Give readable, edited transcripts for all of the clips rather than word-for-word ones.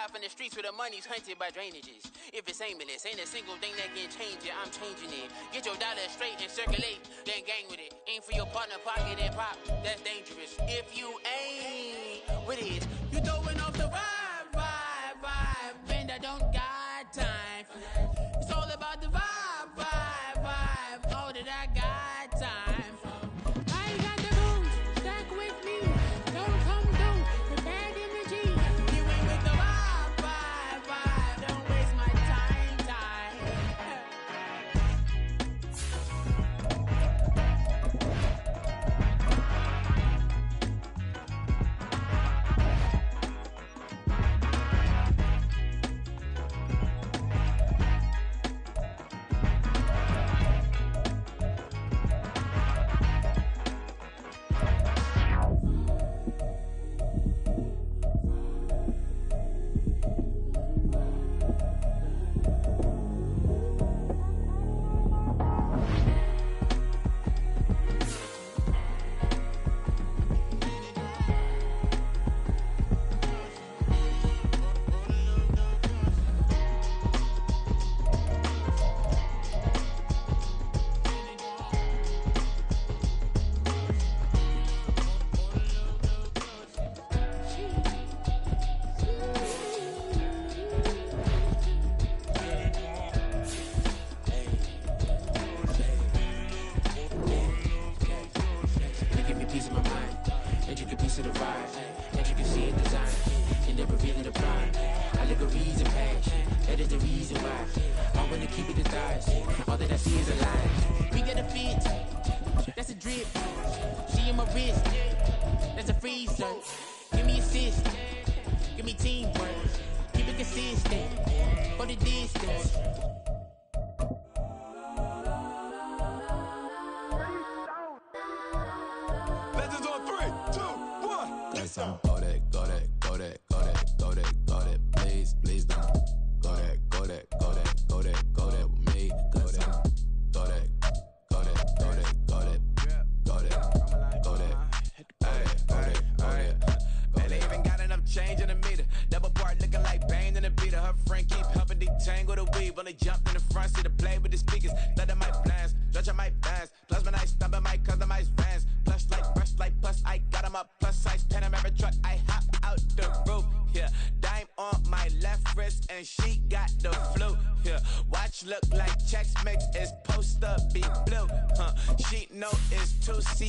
live in the streets where the money's hunted by drainages. If it's aimless, ain't a single thing that can change it. I'm changing it. Get your dollar straight and circulate, then gang with it. Aim for your partner, pocket and pop. That's dangerous. If you ain't with it, you throwing off the vibe. And I don't got time for that. It's all about the vibe. All that I got time for. I ain't got the rules. Stack with me. Don't come through with bad energy. You ain't with the vibe. Don't waste my time.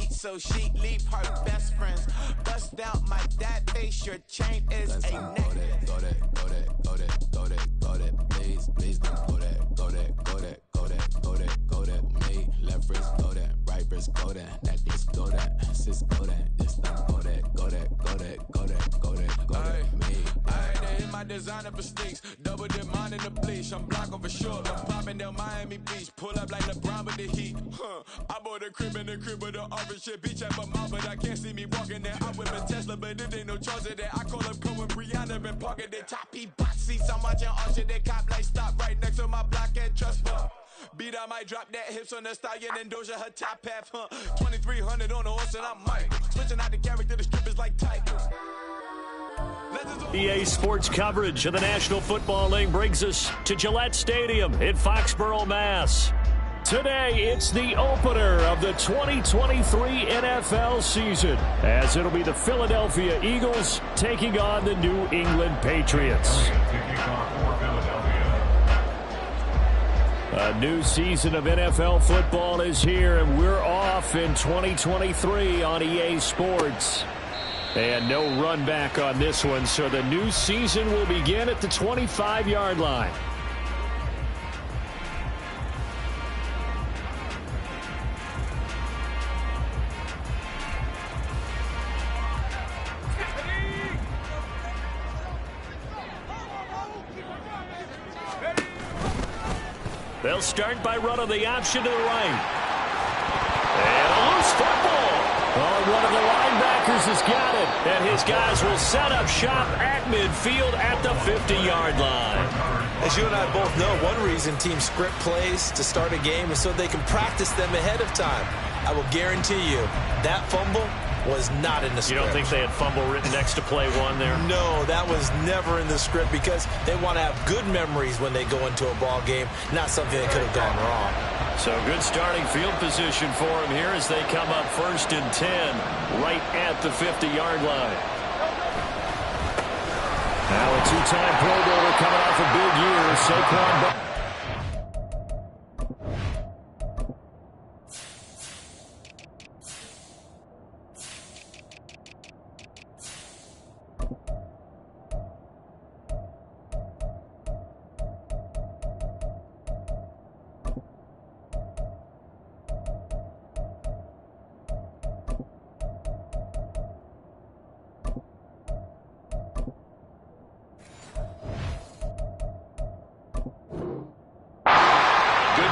So she leave her best friends. Bust down my dad face. Your chain is a neck. Go that. Please don't go that. Me, left wrist go that, right wrist go that, necklace go that, sis go that, this time go that. Me. They hit my designer for sneaks, double dip mine in the bleach. I'm block over short, I'm popping down Miami Beach, pull up like LeBron with the heat. I bought a crib in the crib with the orange shit. Beach at my mouth, but I can't see me walking there. I'm with a Tesla, but it ain't no charger there. I call up Cohen, Brianna, been parking their top P box seats. I'm watching Usher, they cop like stop right next to my block and trust fund. Beat, I might drop that hips on the stallion and Doja her top half, 2300 on the horse and I'm Mike. Switching out the character, the strippers like Titans. EA Sports coverage of the National Football League brings us to Gillette Stadium in Foxborough, Mass. Today, it's the opener of the 2023 NFL season, as it'll be the Philadelphia Eagles taking on the New England Patriots. A new season of NFL football is here, and we're off in 2023 on EA Sports. And no run back on this one, so the new season will begin at the 25-yard line. They'll start by running the option to the right. And a loose football. Oh, one of the linebackers has got it. And his guys will set up shop at midfield at the 50-yard line. As you and I both know, one reason teams script plays to start a game is so they can practice them ahead of time. I will guarantee you that fumble was not in the script. You don't think they had fumble written next to play one there? No, that was never in the script because they want to have good memories when they go into a ball game, not something that could have gone wrong. So good starting field position for them here as they come up 1st and 10 right at the 50-yard line. Now a two-time Pro Bowler coming off a big year, Saquon.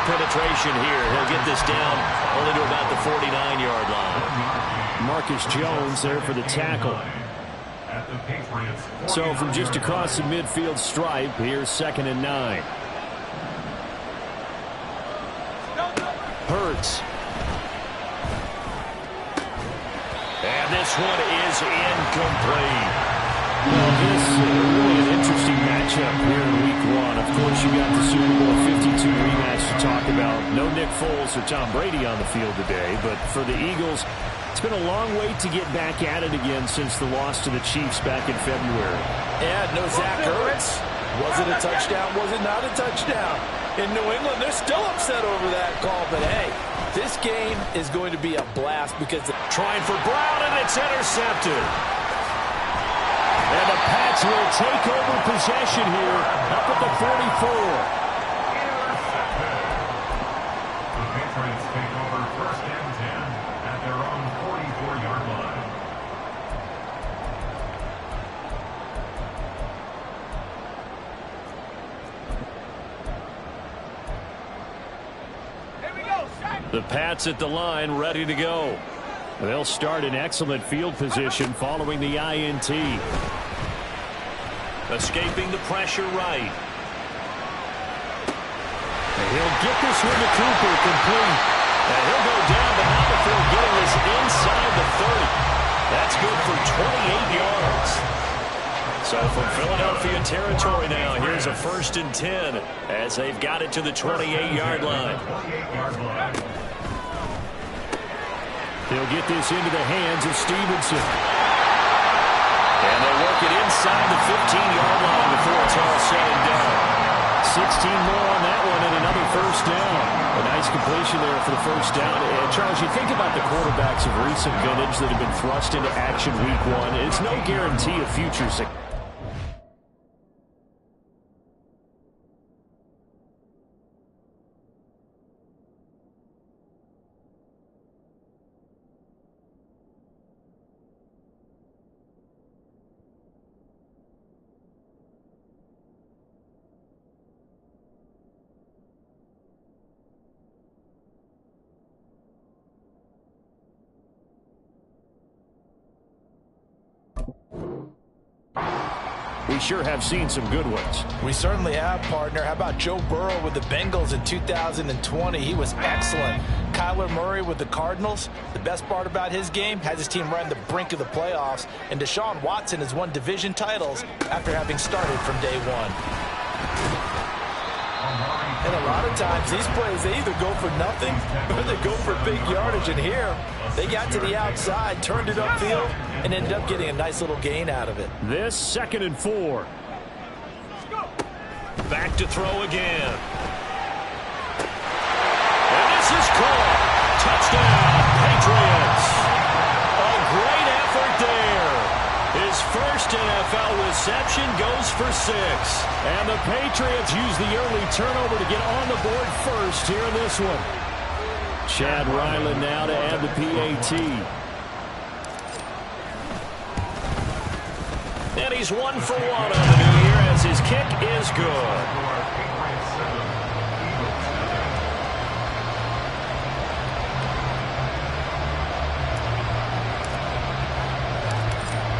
Penetration here. He'll get this down only to about the 49-yard line. Marcus Jones there for the tackle. So from just across the midfield stripe, here's 2nd and 9. Hurts. And this one is incomplete. Well, this is really an interesting matchup here in Week 1. Of course, you got the Super Bowl 52 rematch to talk about. No Nick Foles or Tom Brady on the field today, but for the Eagles, it's been a long wait to get back at it again since the loss to the Chiefs back in February. Yeah, no Zach Ertz. Was it a touchdown? Was it not a touchdown? In New England, they're still upset over that call, but hey, this game is going to be a blast because trying for Brown, and it's intercepted. And the Pats will take over possession here up at the 44. The Patriots take over 1st and 10 at their own 44-yard line. Here we go, Shaq. The Pats at the line, ready to go. They'll start in excellent field position following the INT. Escaping the pressure right. And he'll get this one to Cooper, complete. And he'll go down, but not before getting this inside the 30. That's good for 28 yards. So from Philadelphia territory now, here's a 1st and 10 as they've got it to the 28-yard line. He'll get this into the hands of Stevenson. And they'll work it inside the 15-yard line before it's all said and done. 16 more on that one and another 1st down. A nice completion there for the 1st down. And Charles, you think about the quarterbacks of recent vintage that have been thrust into action Week 1. It's no guarantee of future success. We sure have seen some good ones. We certainly have, partner. How about Joe Burrow with the Bengals in 2020? He was excellent. Kyler Murray with the Cardinals. The best part about his game, has his team right on the brink of the playoffs. And Deshaun Watson has won division titles after having started from day one. And a lot of times, these plays, they either go for nothing or they go for big yardage. And here, they got to the outside, turned it upfield, and ended up getting a nice little gain out of it. This 2nd and 4. Back to throw again. And this is caught. Touchdown, Patriots. A great effort there. His first NFL reception goes for 6. And the Patriots use the early turnover to get on the board first here in this one. Chad Ryland now to add the PAT. And he's 1 for 1 on the new year as his kick is good.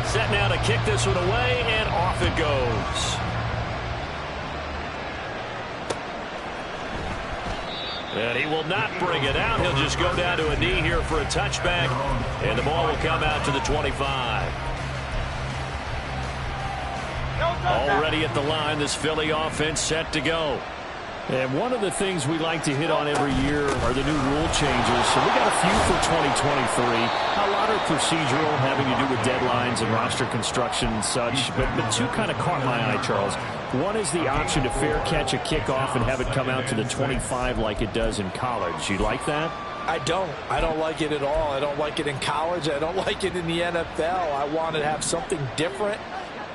Set now to kick this one away, and off it goes. And he will not bring it out. He'll just go down to a knee here for a touchback. And the ball will come out to the 25. Already at the line, this Philly offense set to go. And one of the things we like to hit on every year are the new rule changes. So we got a few for 2023. A lot are procedural, having to do with deadlines and roster construction and such. But two kind of caught my eye, Charles. One is the option to fair catch a kickoff and have it come out to the 25 like it does in college. You like that? I don't like it at all. I don't like it in college. I don't like it in the NFL. I want to have something different.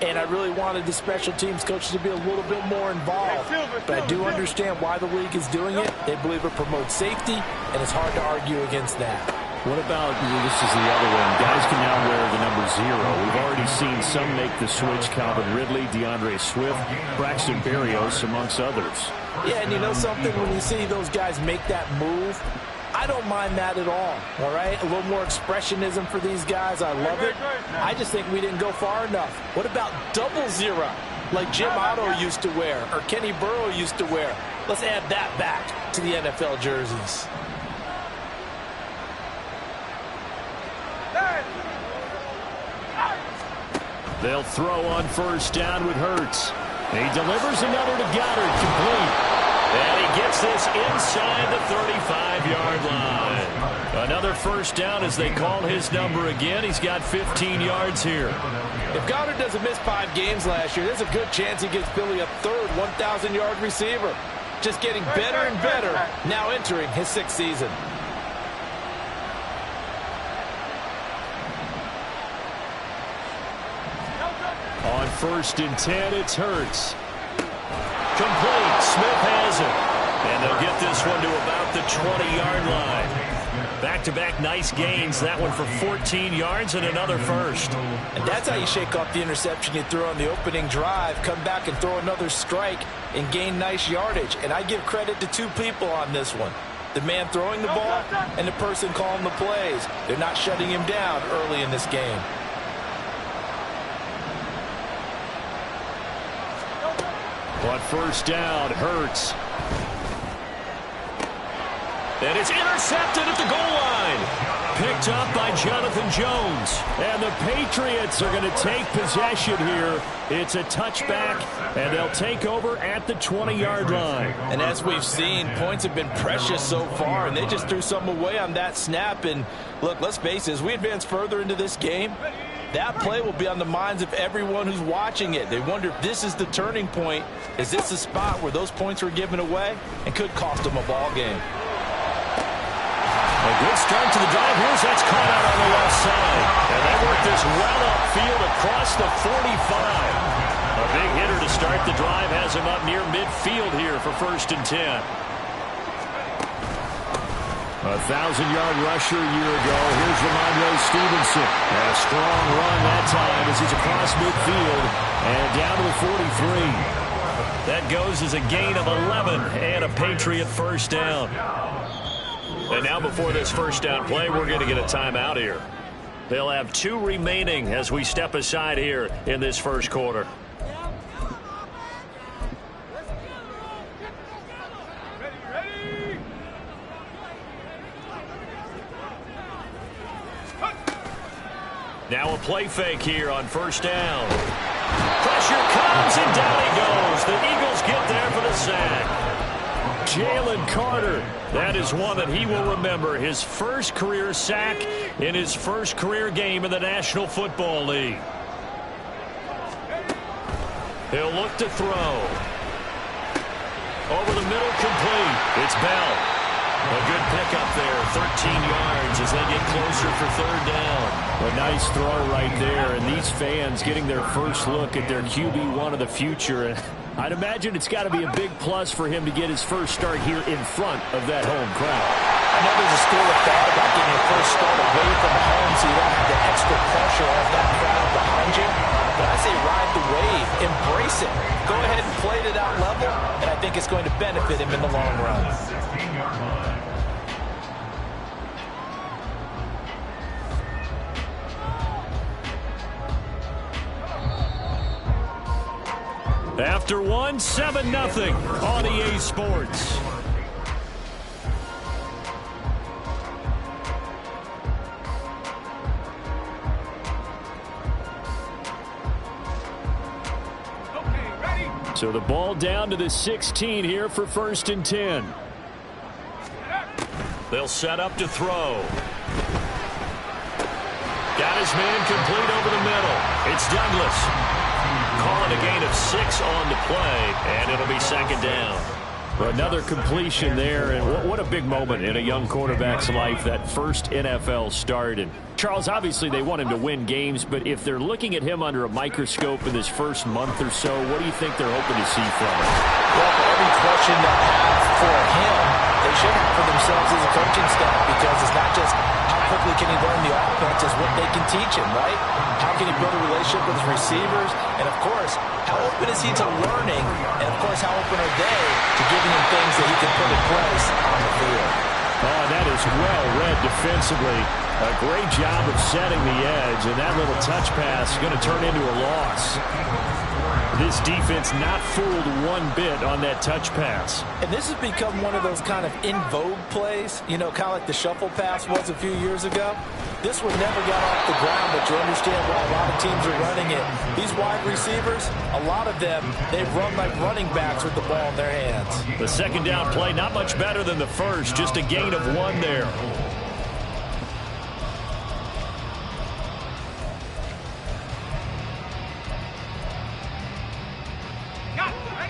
And I really wanted the special teams coaches to be a little bit more involved. But I do understand why the league is doing it. They believe it promotes safety, and it's hard to argue against that. What about, this is the other one, guys can now wear the number 0. We've already seen some make the switch, Calvin Ridley, DeAndre Swift, Braxton Berrios, amongst others. Yeah, and you know something? When you see those guys make that move, I don't mind that at all right? A little more expressionism for these guys. I love it. I just think we didn't go far enough. What about 00, like Jim Otto used to wear or Kenny Burrow used to wear? Let's add that back to the NFL jerseys. They'll throw on first down with Hurts. He delivers another to Goddard, complete. And he gets this inside the 35-yard line. Another first down as they call his number again. He's got 15 yards here. If Goddard doesn't miss 5 games last year, there's a good chance he gets Philly a third 1,000-yard receiver. Just getting better and better, now entering his 6th season. On 1st and 10, it's Hurts. Complete. Smith has it. And they'll get this one to about the 20-yard line. Back-to-back nice gains. That one for 14 yards and another first. And that's how you shake off the interception you threw on the opening drive. Come back and throw another strike and gain nice yardage. And I give credit to 2 people on this one. The man throwing the ball and the person calling the plays. They're not shutting him down early in this game. On first down, Hurts. And it's intercepted at the goal line. Picked up by Jonathan Jones. And the Patriots are going to take possession here. It's a touchback, and they'll take over at the 20-yard line. And as we've seen, points have been precious so far, and they just threw some away on that snap. And look, let's face it, as we advance further into this game, that play will be on the minds of everyone who's watching it. They wonder if this is the turning point. Is this the spot where those points were given away and could cost them a ball game? A good start to the drive. Here's that's caught out on the left side. And they work this well upfield across the 45. A big hitter to start the drive has him up near midfield here for 1st and 10. A 1,000-yard rusher a year ago. Here's Ramondre Stevenson. And a strong run that time as he's across midfield and down to the 43. That goes as a gain of 11 and a Patriot first down. And now before this first down play, we're going to get a timeout here. They'll have 2 remaining as we step aside here in this first quarter. Now a play fake here on first down. Pressure comes and down he goes. The Eagles get there for the sack. Jalen Carter, that is one that he will remember. His first career sack in his first career game in the National Football League. He'll look to throw. Over the middle, complete. It's Bell. A good pickup there, 13 yards as they get closer for 3rd down. A nice throw right there, and these fans getting their first look at their QB1 of the future. I'd imagine it's got to be a big plus for him to get his first start here in front of that home crowd. I know there's a school of thought about getting your first start away from home so you don't have the extra pressure of that crowd behind you. But I say ride the wave, embrace it. Go ahead and play to that level, and I think it's going to benefit him in the long run. 16-yard line. After one, 7-0 on EA Sports. So the ball down to the 16 here for 1st and 10. They'll set up to throw. Got his man complete over the middle. It's Douglas. Calling a gain of 6 on the play, and it'll be 2nd down. Another completion there, and what a big moment in a young quarterback's life, that first NFL start. And Charles, obviously they want him to win games, but if they're looking at him under a microscope in this first month or so, what do you think they're hoping to see from him? Well, for every question they have for him, they should have for themselves as a coaching staff, because it's not just how quickly can he learn the offense, it's what they can teach him, right? How can he build a relationship with his receivers? And, of course, how open is he to learning? And, of course, how open are they to giving him things that he can put in place on the field? Oh, that is well read defensively. A great job of setting the edge, and that little touch pass is going to turn into a loss. This defense not fooled one bit on that touch pass. And this has become one of those kind of in vogue plays, you know, kind of like the shuffle pass was a few years ago. This one never got off the ground, but you understand why a lot of teams are running it. These wide receivers, a lot of them, they run like running backs with the ball in their hands. The 2nd down play, not much better than the first, just a gain of 1 there.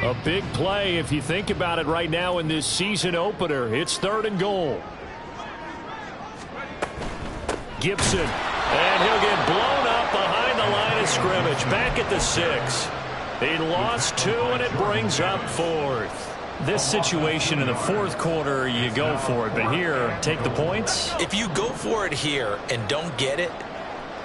A big play if you think about it right now in this season opener. It's 3rd and goal. Gibson, and he'll get blown up behind the line of scrimmage. Back at the 6. He lost 2, and it brings up 4th. This situation in the 4th quarter, you go for it. But here, take the points. If you go for it here and don't get it,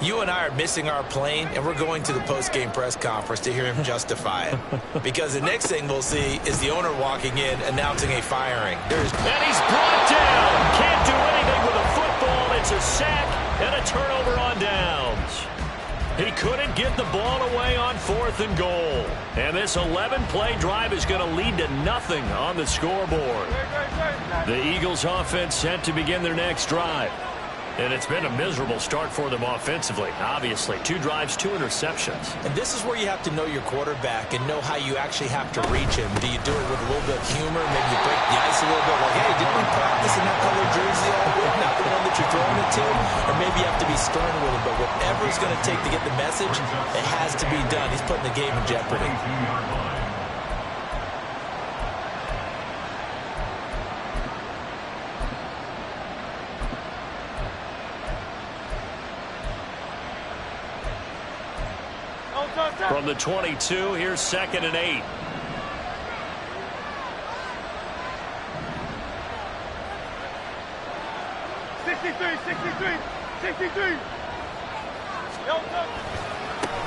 you and I are missing our plane, and we're going to the post-game press conference to hear him justify it. Because the next thing we'll see is the owner walking in announcing a firing. And he's brought down. Can't do anything with a football. It's a sack and a turnover on downs. He couldn't get the ball away on 4th and goal. And this 11-play drive is going to lead to nothing on the scoreboard. The Eagles offense set to begin their next drive. And it's been a miserable start for them offensively, obviously. 2 drives, 2 interceptions. And this is where you have to know your quarterback and know how you actually have to reach him. Do you do it with a little bit of humor? Maybe you break the ice a little bit. Like, hey, didn't we practice in that color jersey all week? Not the one that you're throwing it to? Or maybe you have to be stern with him. But whatever it's going to take to get the message, it has to be done. He's putting the game in jeopardy. From the 22, here's 2nd and 8.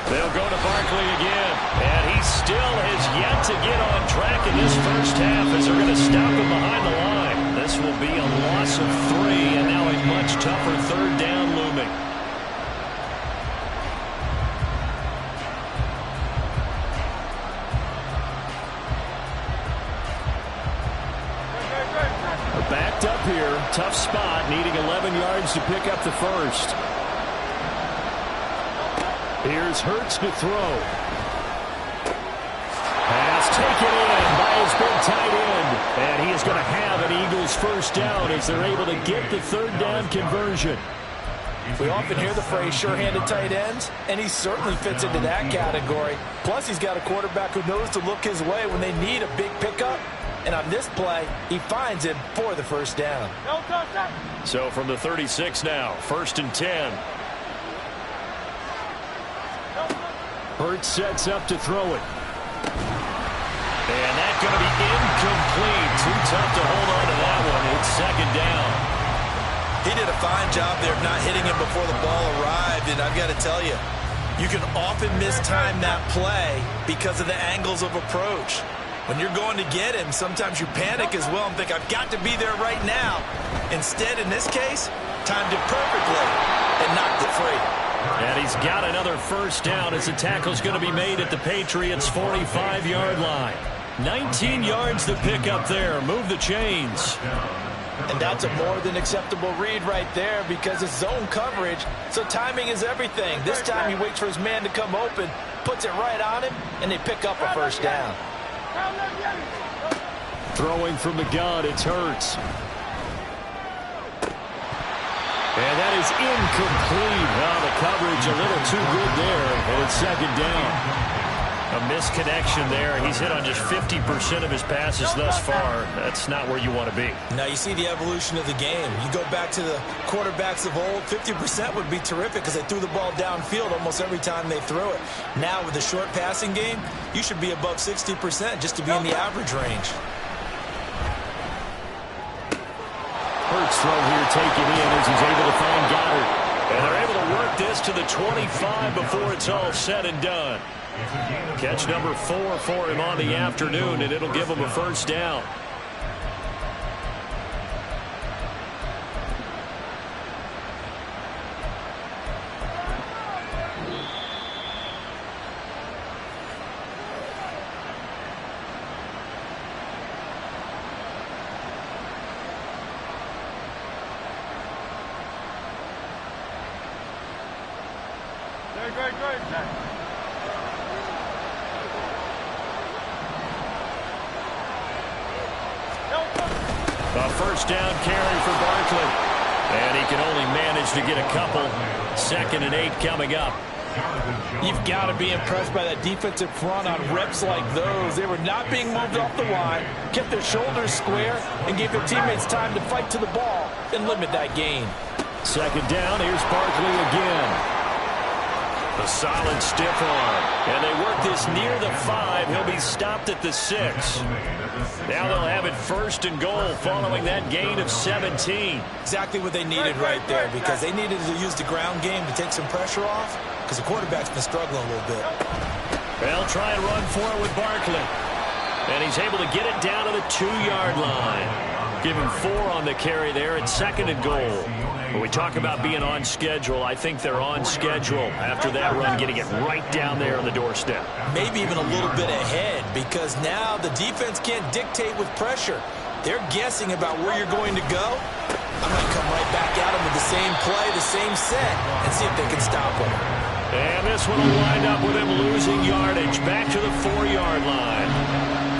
They'll go to Barkley again, and he still has yet to get on track in this first half as they're going to stop him behind the line. This will be a loss of 3, and now a much tougher 3rd down looming. Backed up here, tough spot, needing 11 yards to pick up the first. Here's Hurts to throw. Pass taken in by his big tight end. And he is going to have an Eagles first down as they're able to get the 3rd down conversion. We often hear the phrase sure-handed tight ends, and he certainly fits into that category. Plus, he's got a quarterback who knows to look his way when they need a big pickup. And on this play, he finds him for the first down. So from the 36 now, 1st and 10. Hurts sets up to throw it. And that's going to be incomplete. Too tough to hold on to that one. It's 2nd down. He did a fine job there of not hitting him before the ball arrived. And I've got to tell you, you can often mistime that play because of the angles of approach. When you're going to get him, sometimes you panic as well and think, I've got to be there right now. Instead, in this case, timed it perfectly and knocked it free. And he's got another first down as the tackle's going to be made at the Patriots' 45-yard line. 19 yards to pick up there. Move the chains. And that's a more than acceptable read right there because it's zone coverage, so timing is everything. This time he waits for his man to come open, puts it right on him, and they pick up a first down. Throwing from the gun, it's Hurts. And that is incomplete. Well, the coverage a little too good there, and it's second down. A misconnection there. He's hit on just 50% of his passes thus far. That's not where you want to be. Now you see the evolution of the game. You go back to the quarterbacks of old, 50% would be terrific because they threw the ball downfield almost every time they threw it. Now with the short passing game, you should be above 60% just to be in the average range. Hurts throw here taken in as he's able to find Goddard. And they're able to work this to the 25 before it's all said and done. Catch number 4 for him on the afternoon, and it'll give him a first down. A first down carry for Barkley. And he can only manage to get a couple. 2nd and 8 coming up. You've got to be impressed by that defensive front on reps like those. They were not being moved off the line, kept their shoulders square, and gave their teammates time to fight to the ball and limit that gain. 2nd down, here's Barkley again. A solid stiff arm. And they work this near the 5. He'll be stopped at the 6. Now they'll have it 1st and goal following that gain of 17. Exactly what they needed right there, because they needed to use the ground game to take some pressure off, because the quarterback's been struggling a little bit. They'll try and run for it with Barkley. And he's able to get it down to the 2-yard line. Give him 4 on the carry there at 2nd and goal. When we talk about being on schedule, I think they're on schedule after that run, getting it right down there on the doorstep. Maybe even a little bit ahead, because now the defense can't dictate with pressure. They're guessing about where you're going to go. I might come right back at them with the same play, the same set, and see if they can stop them. And this one will wind up with him losing yardage back to the 4-yard line.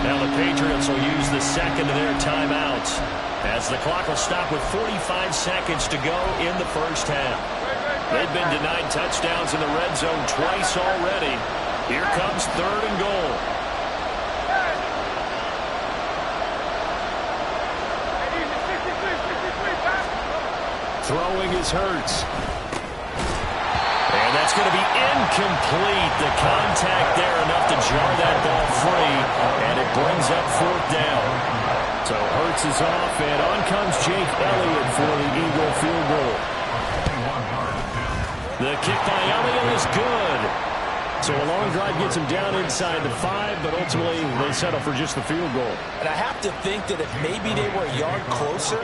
Now the Patriots will use the 2nd of their timeouts, as the clock will stop with 45 seconds to go in the first half. They've been denied touchdowns in the red zone twice already. Here comes 3rd and goal. Throwing is Hurts. And that's going to be incomplete. The contact there enough to jar that ball free, and it brings up 4th down. So Hurts is off, and on comes Jake Elliott for the Eagle field goal. The kick by Elliott is good. So a long drive gets him down inside the 5, but ultimately they settle for just the field goal. And I have to think that if maybe they were a yard closer,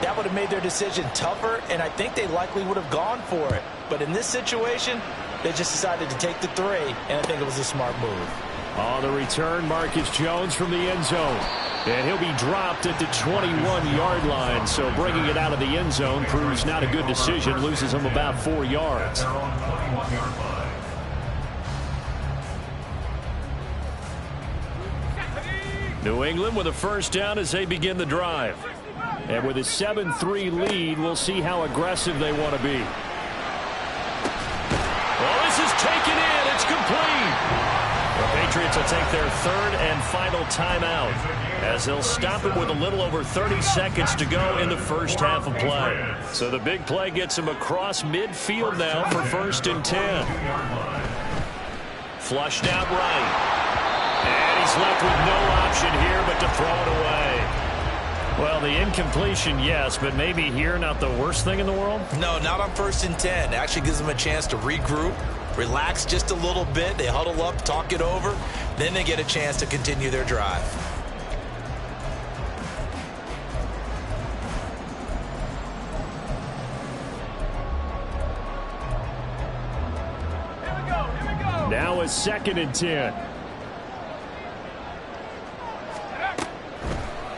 that would have made their decision tougher, and I think they likely would have gone for it. But in this situation, they just decided to take the 3, and I think it was a smart move. On the return, Marcus Jones from the end zone. And he'll be dropped at the 21-yard line, so bringing it out of the end zone proves not a good decision, loses him about 4 yards. New England with a first down as they begin the drive. And with a 7-3 lead, we'll see how aggressive they want to be. Well, this is taken in. It's complete. The Patriots will take their 3rd and final timeout, as they'll stop it with a little over 30 seconds to go in the first half of play. So the big play gets him across midfield now for 1st and 10. Flushed out right. And he's left with no option here but to throw it away. Well, the incompletion, yes, but maybe here not the worst thing in the world? No, not on 1st and 10. It actually gives them a chance to regroup, relax just a little bit. They huddle up, talk it over. Then they get a chance to continue their drive. Now a 2nd and 10.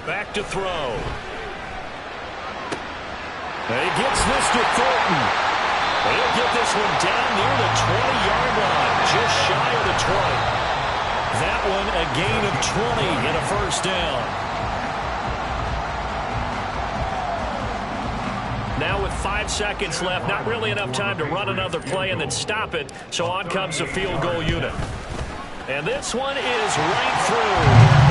Back to throw. And he gets this to Thornton. He'll get this one down near the 20-yard line, just shy of the 20. That one a gain of 20 and a first down. Now with 5 seconds left, not really enough time to run another play and then stop it, so on comes the field goal unit. And this one is right through.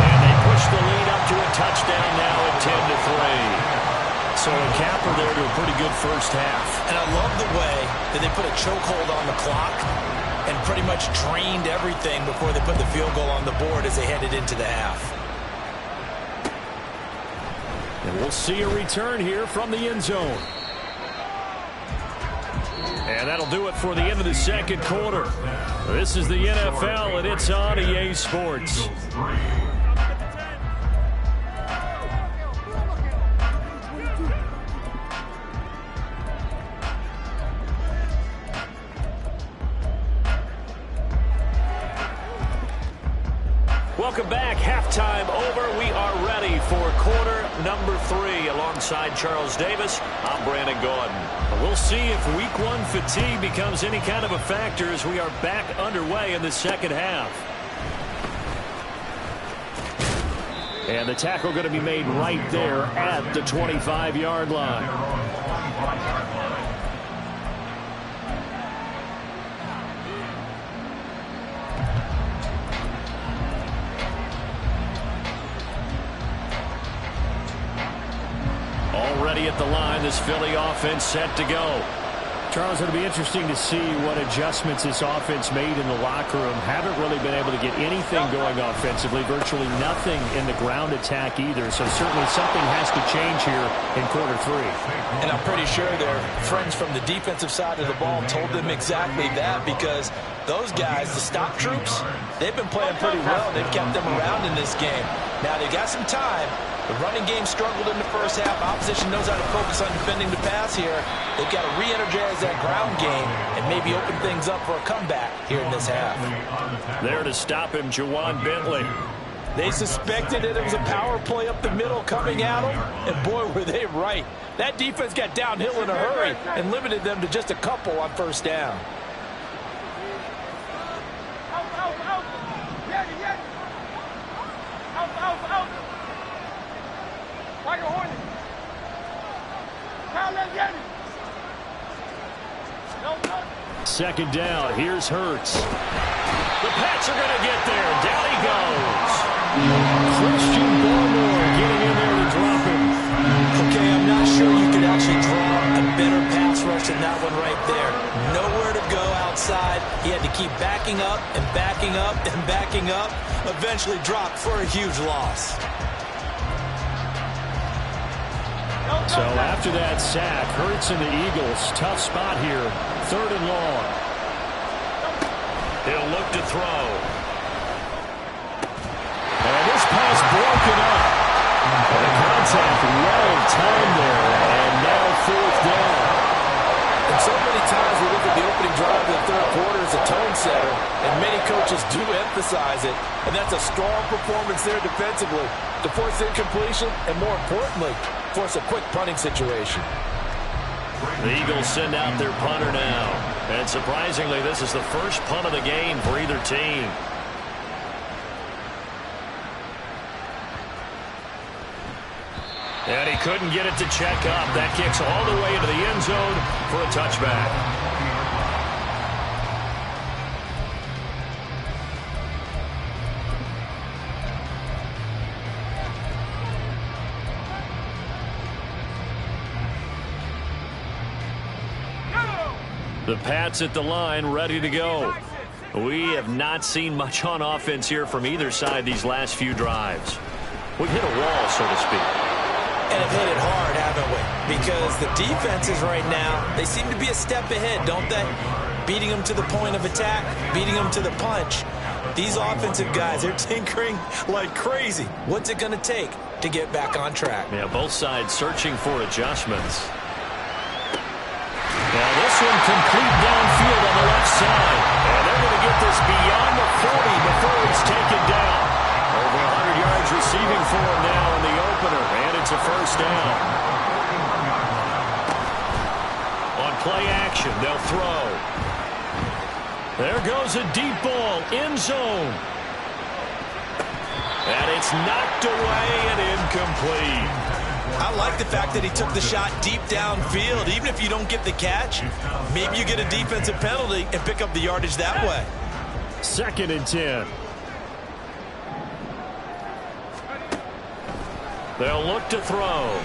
And they push the lead up to a touchdown now at 10-3. So a capper there to a pretty good first half. And I love the way that they put a chokehold on the clock and pretty much drained everything before they put the field goal on the board as they headed into the half. And we'll see a return here from the end zone. And that'll do it for the end of the second quarter. This is the NFL, and it's on EA Sports. Welcome back. Halftime over. We are ready for quarter number 3. Alongside Charles Davis, I'm Brandon Gordon. We'll see if week 1 fatigue becomes any kind of a factor as we are back underway in the second half. And the tackle going to be made right there at the 25-yard line. Already at the line, this Philly offense set to go. Charles, it'll be interesting to see what adjustments this offense made in the locker room. Haven't really been able to get anything going offensively, virtually nothing in the ground attack either. So certainly something has to change here in quarter 3. And I'm pretty sure their friends from the defensive side of the ball told them exactly that, because those guys, the stop troops, they've been playing pretty well. They've kept them around in this game. Now they got some time. The running game struggled in the first half. Opposition knows how to focus on defending the pass here. They've got to re-energize that ground game and maybe open things up for a comeback here in this half. There to stop him, Jawan Bentley. They suspected that it was a power play up the middle coming at them, and boy, were they right. That defense got downhill in a hurry and limited them to just a couple on first down. Second down, here's Hurts. The Pats are going to get there. Down he goes. Christian Barmore getting in there to drop him. Okay, I'm not sure you could actually draw a better pass rush than that one right there. Nowhere to go outside. He had to keep backing up and backing up and backing up. Eventually dropped for a huge loss. So after that sack, Hurts and the Eagles, tough spot here, 3rd and long. He'll look to throw. And this pass broken up. The contact well timed there, and now 4th down. And so many times we look at the opening drive of the third quarter as a tone setter, and many coaches do emphasize it, and that's a strong performance there defensively to force incompletion and, more importantly, force a quick punting situation. The Eagles send out their punter now. And surprisingly, this is the first punt of the game for either team. And he couldn't get it to check up. That kicks all the way into the end zone for a touchback. The Pats at the line, ready to go. We have not seen much on offense here from either side these last few drives. We've hit a wall, so to speak. And have hit it hard, haven't we? Because the defenses right now, they seem to be a step ahead, don't they? Beating them to the point of attack, beating them to the punch. These offensive guys, they're tinkering like crazy. What's it going to take to get back on track? Yeah, both sides searching for adjustments. Now this one complete downfield on the left side. And they're going to get this beyond the 40 before he's taken down. Over 100 yards receiving for him now in the opener. And it's a first down. On play action, they'll throw. There goes a deep ball, end zone. It's knocked away and incomplete. I like the fact that he took the shot deep downfield. Even if you don't get the catch, maybe you get a defensive penalty and pick up the yardage that way. 2nd and 10. They'll look to throw.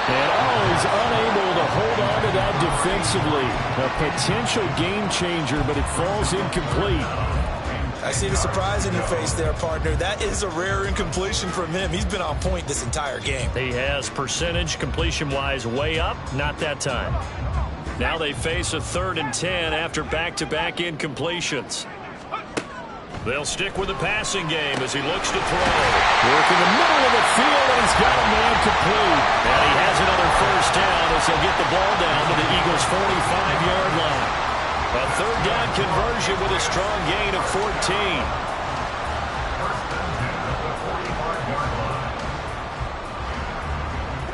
And he's unable to hold on to that defensively. A potential game changer, but it falls incomplete. I see the surprise in your face there, partner. That is a rare incompletion from him. He's been on point this entire game. He has percentage completion-wise way up, not that time. Now they face a 3rd and 10 after back-to-back incompletions. They'll stick with the passing game as he looks to throw. Work in the middle of the field, and he's got a man complete. And he has another first down as he'll get the ball down to the Eagles' 45-yard line. A 3rd down conversion with a strong gain of 14.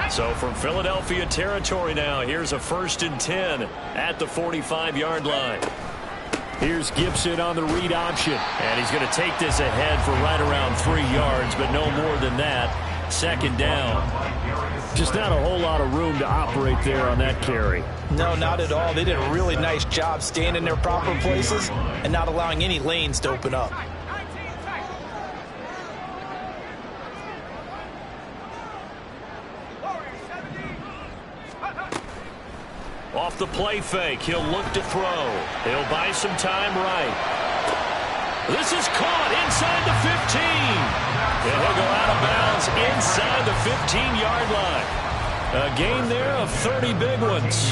So from Philadelphia territory now, here's a 1st and 10 at the 45-yard line. Here's Gibson on the read option. And he's going to take this ahead for right around 3 yards, but no more than that. 2nd down. Just not a whole lot of room to operate there on that carry. No, not at all. They did a really nice job staying in their proper places and not allowing any lanes to open up. Off the play fake, he'll look to throw. He'll buy some time right. This is caught inside the 15. And he'll go out of bounds inside the 15-yard line. A gain there of 30 big ones.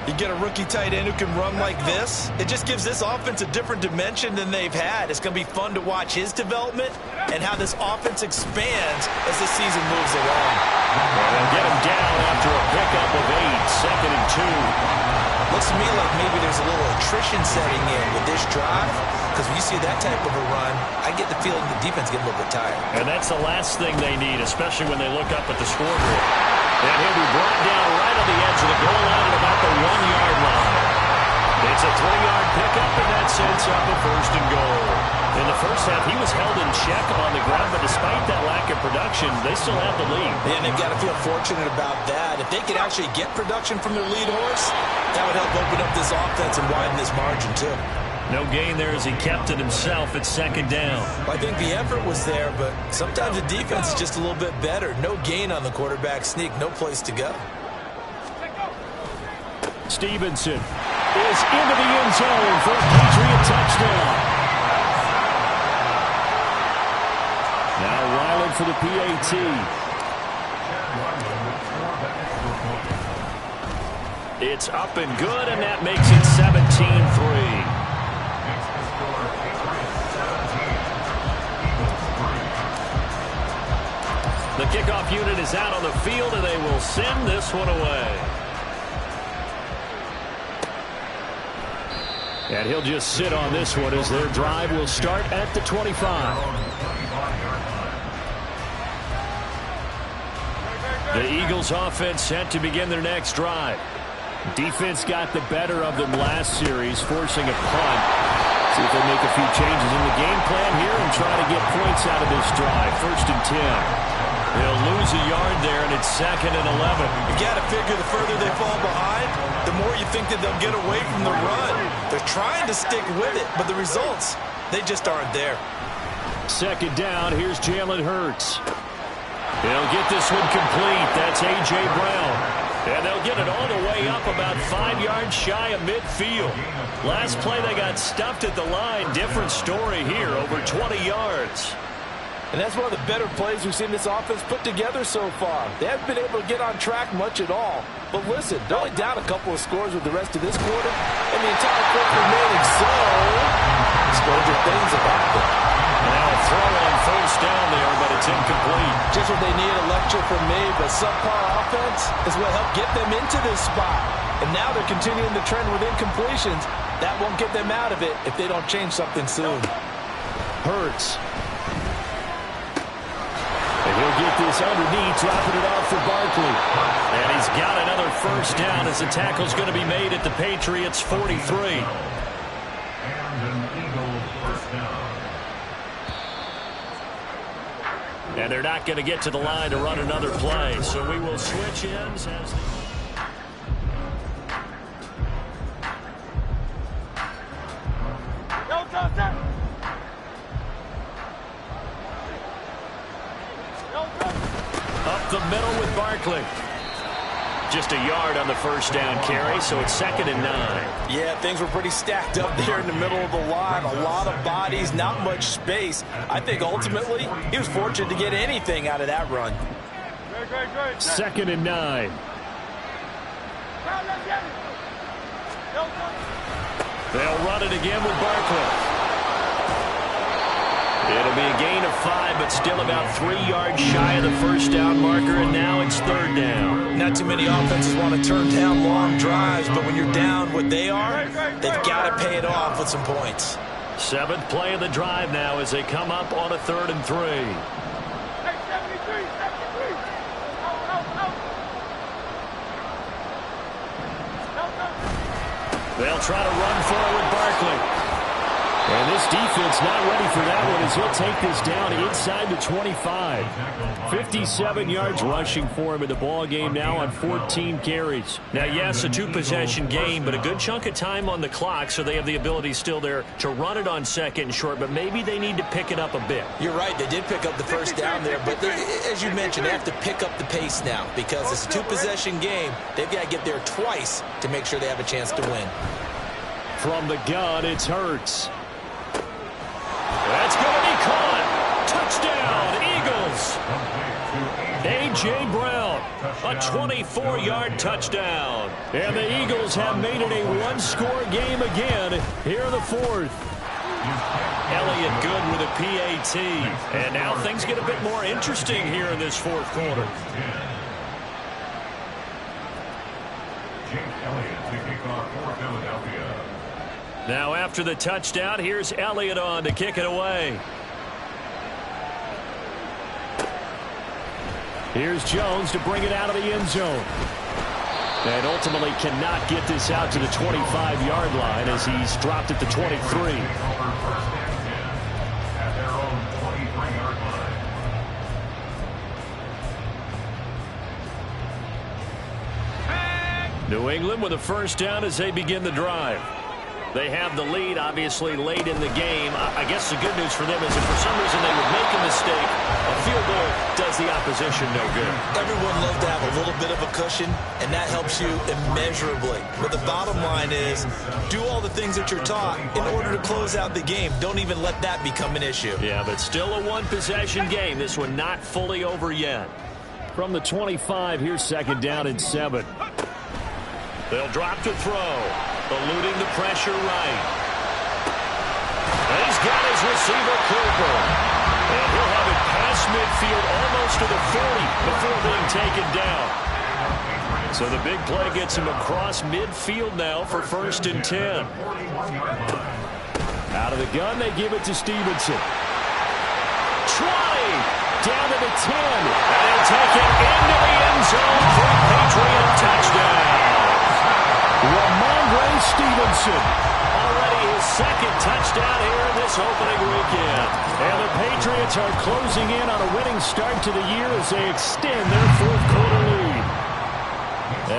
You get a rookie tight end who can run like this, it just gives this offense a different dimension than they've had. It's going to be fun to watch his development and how this offense expands as the season moves along. They'll get him down after a pickup of 8, 2nd and 2. Looks to me like maybe there's a little attrition setting in with this drive, because when you see that type of a run, I get the feeling the defense gets a little bit tired. And that's the last thing they need, especially when they look up at the scoreboard. And he'll be brought down right on the edge of the goal line at about the 1-yard line. It's a 3-yard pickup, and that sets up a 1st and goal. In the first half, he was held in check on the ground, but despite that lack of production, they still have the lead. And they've got to feel fortunate about that. If they could actually get production from their lead horse, that would help open up this offense and widen this margin, too. No gain there as he kept it himself at 2nd down. I think the effort was there, but sometimes the defense is just a little bit better. No gain on the quarterback sneak, no place to go. Stevenson is into the end zone for a Patriot touchdown. Now Ryland for the PAT. It's up and good, and that makes it 17-3. The kickoff unit is out on the field, and they will send this one away. And he'll just sit on this one as their drive will start at the 25. The Eagles offense set to begin their next drive. Defense got the better of them last series, forcing a punt. See if they make a few changes in the game plan here and try to get points out of this drive. 1st and 10. They'll lose a yard there, and it's 2nd and 11. You got to figure the further they fall behind, the more you think that they'll get away from the run. They're trying to stick with it, but the results, they just aren't there. 2nd down, here's Jalen Hurts. They'll get this one complete. That's A.J. Brown. And they'll get it all the way up about 5 yards shy of midfield. Last play, they got stuffed at the line. Different story here, over 20 yards. And that's one of the better plays we've seen this offense put together so far. They haven't been able to get on track much at all. But listen, they're only down a couple of scores with the rest of this quarter, and the entire quarter remaining. So, stranger things have happened. Now a throw on 1st down there, but it's incomplete. Just what they need, a lecture from me, but subpar offense is what helped get them into this spot. And now they're continuing the trend with incompletions. That won't get them out of it if they don't change something soon. Hurts. And he'll get this underneath, dropping it off for Barkley. And he's got another 1st down as the tackle's going to be made at the Patriots' 43. And an Eagle 1st down. And they're not going to get to the line to run another play. So we will switch ends as up the middle with Barkley. Just a yard on the first down carry, so it's 2nd and 9. Yeah, things were pretty stacked up there in the middle of the line. A lot of bodies, not much space. I think ultimately he was fortunate to get anything out of that run. 2nd and 9. They'll run it again with Barkley. It'll be a gain of 5, but still about 3 yards shy of the first down marker, and now it's 3rd down. Not too many offenses want to turn down long drives, but when you're down what they are, they've got to pay it off with some points. 7th play of the drive now as they come up on a 3rd and 3. They'll try to run forward Barkley. And this defense not ready for that one as he'll take this down inside the 25. 57 yards rushing for him in the ball game now on 14 carries. Now, yes, a 2-possession game, but a good chunk of time on the clock, so they have the ability still there to run it on 2nd and short, but maybe they need to pick it up a bit. You're right. They did pick up the first down there, but as you mentioned, they have to pick up the pace now because it's a 2-possession game. They've got to get there twice to make sure they have a chance to win. From the gun, it's Hurts. That's going to be caught. Touchdown, Eagles. A.J. Brown, a 24-yard touchdown. And the Eagles have made it a one-score game again here in the 4th. Elliott good with a PAT. And now things get a bit more interesting here in this 4th quarter. Jake Elliott to kick off for Philadelphia. Now after the touchdown, here's Elliott on to kick it away. Here's Jones to bring it out of the end zone. And ultimately cannot get this out to the 25-yard line as he's dropped at the 23. At their own 23-yard line. New England with a first down as they begin the drive. They have the lead, obviously, late in the game. I guess the good news for them is if for some reason they would make a mistake, a field goal does the opposition no good. Everyone loves to have a little bit of a cushion, and that helps you immeasurably. But the bottom line is do all the things that you're taught in order to close out the game. Don't even let that become an issue. Yeah, but still a one-possession game. This one not fully over yet. From the 25, here's 2nd down and 7. They'll drop to throw. Eluding the pressure right. And he's got his receiver, Cooper. And he'll have it past midfield almost to the 40 before being taken down. So the big play gets him across midfield now for 1st and 10. Out of the gun, they give it to Stevenson. 20. Down to the 10. And he'll take it into the end zone for a Patriot touchdown. Ramondre Stevenson, already his 2nd touchdown here in this opening weekend. And the Patriots are closing in on a winning start to the year as they extend their 4th quarter lead.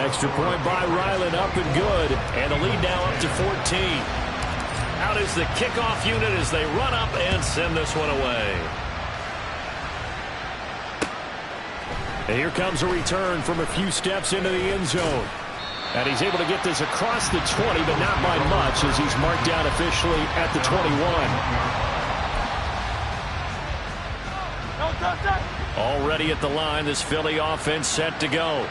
Extra point by Ryland, up and good. And the lead now up to 14. Out is the kickoff unit as they run up and send this one away. And here comes a return from a few steps into the end zone. And he's able to get this across the 20, but not by much as he's marked down officially at the 21. Already at the line, this Philly offense set to go.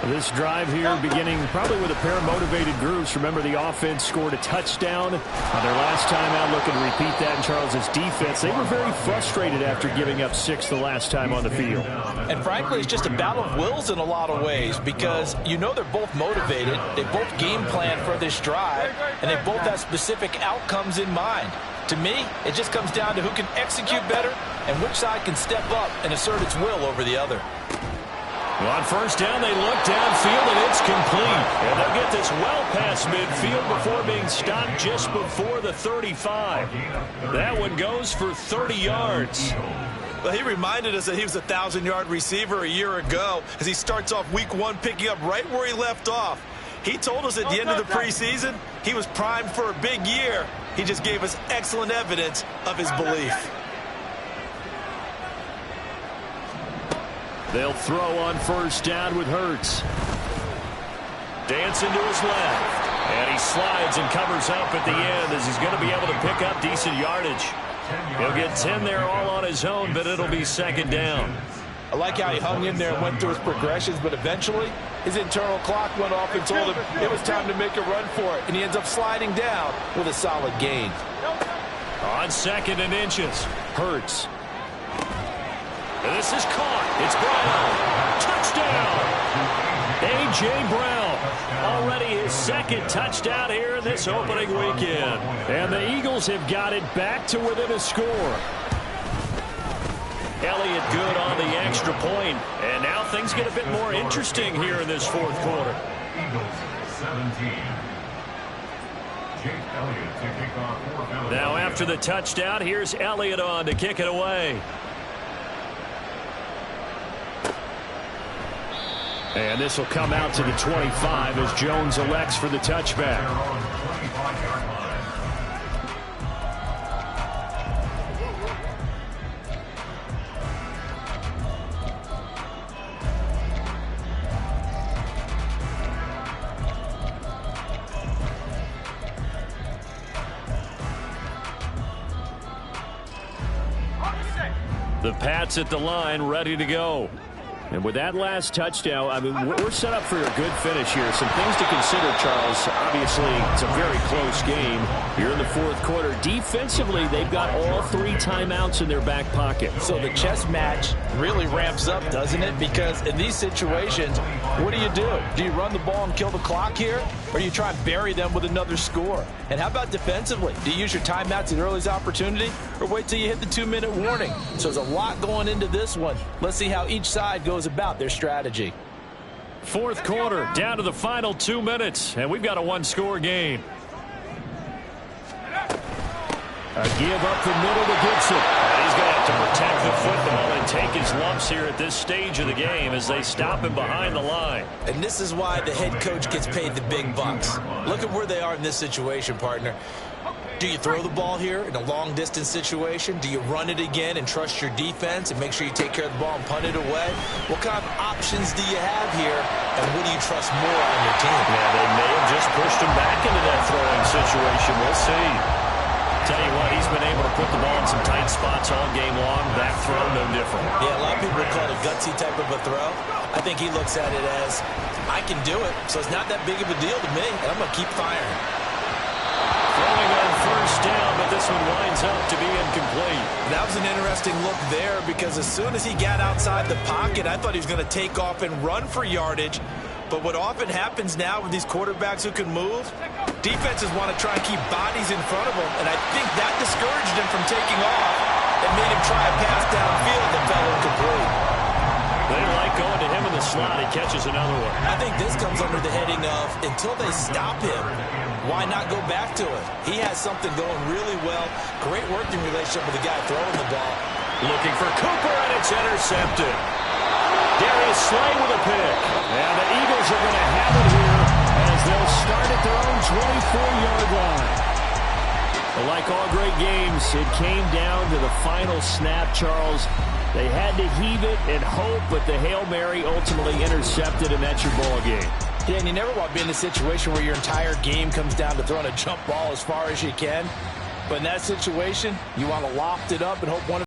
This drive here beginning probably with a pair of motivated groups. Remember, the offense scored a touchdown on their last time out, looking to repeat that in Charles's defense. They were very frustrated after giving up 6 the last time on the field. And frankly, it's just a battle of wills in a lot of ways because you know they're both motivated. They both game plan for this drive, and they both have specific outcomes in mind. To me, it just comes down to who can execute better and which side can step up and assert its will over the other. Well, on first down, they look downfield, and it's complete. And they'll get this well past midfield before being stopped just before the 35. That one goes for 30 yards. Well, he reminded us that he was a 1,000-yard receiver a year ago as he starts off week 1 picking up right where he left off. He told us at the end of the preseason he was primed for a big year. He just gave us excellent evidence of his belief. They'll throw on first down with Hurts. Dancing to his left. And he slides and covers up at the end as he's going to be able to pick up decent yardage. He'll get 10 there all on his own, but it'll be second down. I like how he hung in there and went through his progressions, but eventually his internal clock went off and told him it was time to make a run for it, and he ends up sliding down with a solid gain. On 2nd and inches, Hurts. And this is caught. It's Brown. Touchdown. A.J. Brown. Already his 2nd touchdown here in this opening weekend. And the Eagles have got it back to within a score. Elliott good on the extra point. And now things get a bit more interesting here in this 4th quarter. Eagles 17. Jake Elliott to kick off for Philadelphia. Now after the touchdown, here's Elliott on to kick it away. And this will come out to the 25 as Jones elects for the touchback. They're on the 25-yard line. The Pats at the line, ready to go. And with that last touchdown, I mean, we're set up for a good finish here. Some things to consider, Charles. Obviously, it's a very close game. You're in the 4th quarter. Defensively, they've got all 3 timeouts in their back pocket. So the chess match really ramps up, doesn't it? Because in these situations, what do? Do you run the ball and kill the clock here? Or do you try and bury them with another score? And how about defensively? Do you use your timeouts at earliest opportunity? Or wait till you hit the 2-minute warning? So there's a lot going into this one. Let's see how each side goes about their strategy. 4th quarter, down to the final 2 minutes. And we've got a 1-score game. A give up the middle to Gibson. And he's going to have to protect the football and take his lumps here at this stage of the game as they stop him behind the line. And this is why the head coach gets paid the big bucks. Look at where they are in this situation, partner. Do you throw the ball here in a long-distance situation? Do you run it again and trust your defense and make sure you take care of the ball and punt it away? What kind of options do you have here, and what do you trust more on your team? Yeah, they may have just pushed him back into that throwing situation. We'll see. Tell you what, he's been able to put the ball in some tight spots all game long. That throw, no different. Yeah, a lot of people would call it a gutsy type of a throw. I think he looks at it as, I can do it, so it's not that big of a deal to me, and I'm going to keep firing. Throwing on first down, but this one winds up to be incomplete. That was an interesting look there because as soon as he got outside the pocket, I thought he was going to take off and run for yardage. But what often happens now with these quarterbacks who can move, defenses want to try and keep bodies in front of them, and I think that discouraged him from taking off and made him try a pass downfield that fell incomplete. They like going to him in the slot. He catches another one. I think this comes under the heading of, until they stop him, why not go back to it? He has something going really well. Great working relationship with the guy throwing the ball. Looking for Cooper, and it's intercepted. Darius Slay with a pick. And the Eagles are going to have it here as they'll start at their own 24-yard line. Well, like all great games, it came down to the final snap, Charles. They had to heave it and hope, but the Hail Mary ultimately intercepted, and that's your ball game. Yeah, and you never want to be in a situation where your entire game comes down to throwing a jump ball as far as you can. But in that situation, you want to loft it up and hope one of